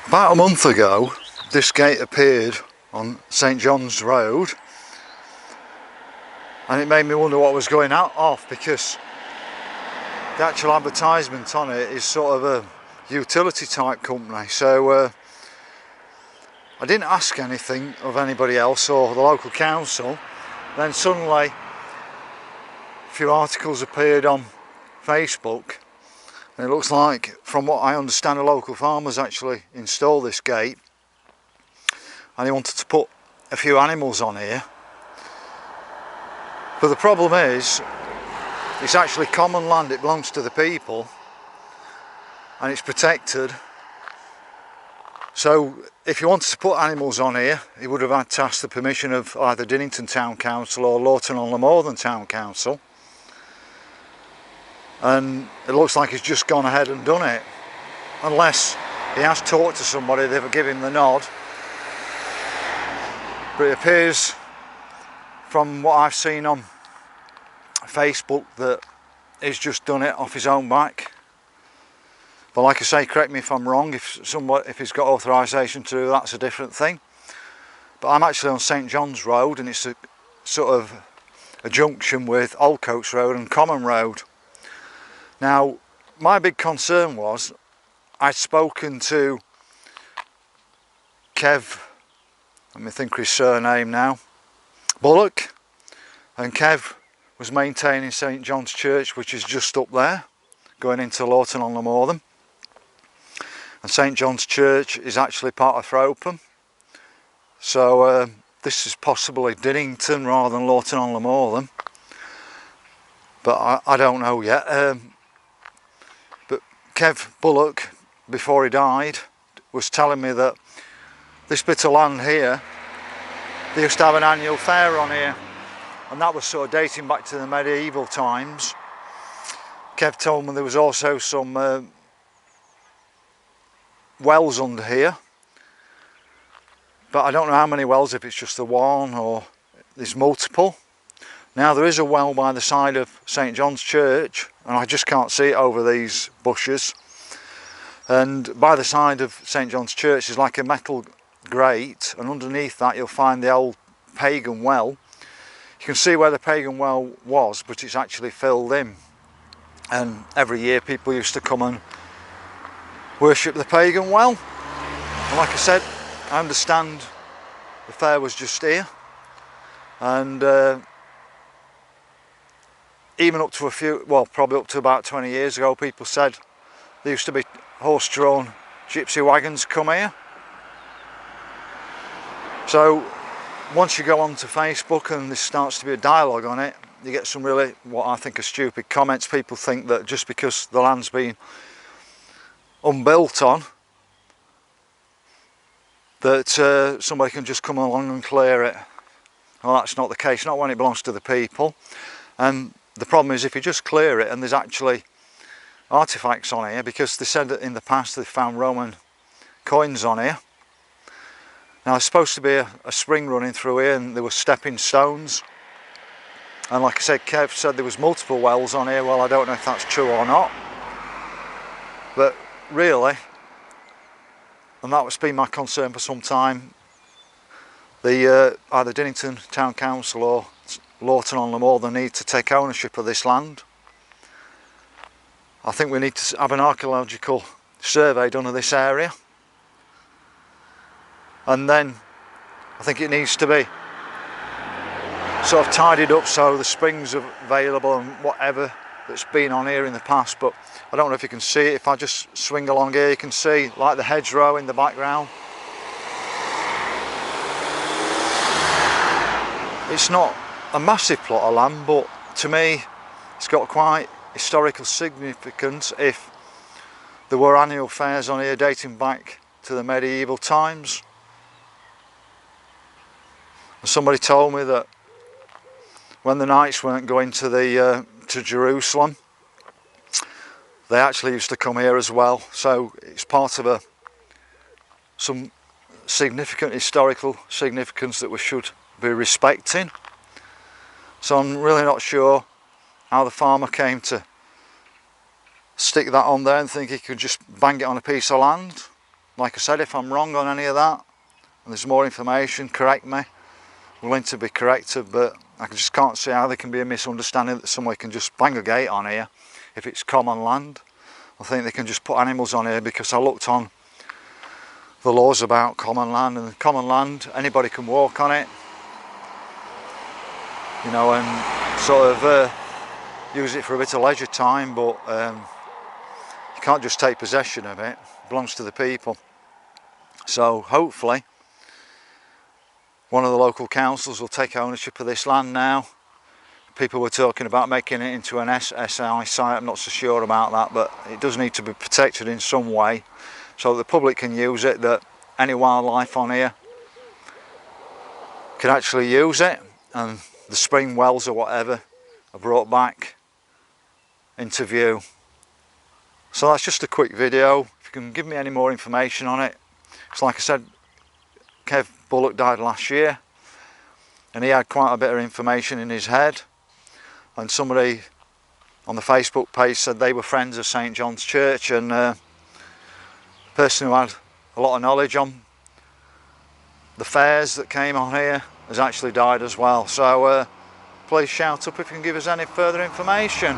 About a month ago, this gate appeared on St John's Road, and it made me wonder what was going off, because the actual advertisement on it is sort of a utility type company. So I didn't ask anything of anybody else or the local council. Then suddenly a few articles appeared on Facebook, and it looks like, from what I understand, a local farmer's actually installed this gate, and he wanted to put a few animals on here. But the problem is, it's actually common land, it belongs to the people, and it's protected. So if he wanted to put animals on here, he would have had to ask the permission of either Dinnington Town Council or Laughton Town Council. And it looks like he's just gone ahead and done it, unless he has talked to somebody, they've given him the nod. But it appears, from what I've seen on Facebook, that he's just done it off his own back. But like I say, correct me if I'm wrong, if he's got authorisation to do that, that's a different thing. But I'm actually on St John's Road, and it's a sort of a junction with Oldcoates Road and Common Road. Now, my big concern was, I'd spoken to Kev, let me think of his surname now, Bullock, and Kev was maintaining St John's Church, which is just up there, going into Laughton on the Morthern. And St John's Church is actually part of Frowpham. So this is possibly Dinnington rather than Laughton on the Morthern. But I don't know yet. But Kev Bullock, before he died, was telling me that this bit of land here, they used to have an annual fair on here, and that was sort of dating back to the medieval times. Kev told me there was also some wells under here, but I don't know how many wells, if it's just the one or there's multiple. Now, there is a well by the side of St John's Church, and I just can't see it over these bushes. And by the side of St John's Church is like a metal grate, and underneath that you'll find the old Pagan well. You can see where the Pagan well was, but it's actually filled in. And every year people used to come and worship the Pagan well. And like I said, I understand the fair was just here, and even up to a few, well, probably up to about 20 years ago, people said there used to be horse-drawn gypsy wagons come here. So once you go onto Facebook and there starts to be a dialogue on it, you get some really, what I think are stupid comments. People think that just because the land's been unbuilt on, that somebody can just come along and clear it. Well, that's not the case, not when it belongs to the people. And the problem is, if you just clear it and there's actually artifacts on here, because they said that in the past they found Roman coins on here. Now, there's supposed to be a spring running through here, and there were stepping stones. And like I said, Kev said there was multiple wells on here. Well, I don't know if that's true or not. But really, and that was been my concern for some time, the either Dinnington Town Council or Laughton on the Morthern need to take ownership of this land. I think we need to have an archeological survey done of this area, and then I think it needs to be sort of tidied up so the springs are available and whatever that's been on here in the past. But I don't know if you can see it. If I just swing along here, you can see like the hedgerow in the background. It's not a massive plot of land, but to me it's got quite historical significance if there were annual fairs on here dating back to the medieval times. And somebody told me that when the knights weren't going to Jerusalem, they actually used to come here as well. So it's part of some significant historical significance that we should be respecting. So I'm really not sure how the farmer came to stick that on there and think he could just bang it on a piece of land. like I said, if I'm wrong on any of that and there's more information, correct me. Willing to be corrected, but I just can't see how there can be a misunderstanding that somebody can just bang a gate on here if it's common land. I think they can just put animals on here, because I looked on the laws about common land, and common land, anybody can walk on it, you know, and sort of use it for a bit of leisure time, but you can't just take possession of it. It belongs to the people. So hopefully one of the local councils will take ownership of this land now. People were talking about making it into an SI site. I'm not so sure about that, but it does need to be protected in some way so that the public can use it, that any wildlife on here can actually use it, and the spring wells or whatever are brought back into view. So that's just a quick video. If you can give me any more information on it. It's like I said, Kev Bullock died last year, and he had quite a bit of information in his head, and somebody on the Facebook page said they were friends of St John's Church, and the person who had a lot of knowledge on the fairs that came on here has actually died as well. So please shout up if you can give us any further information.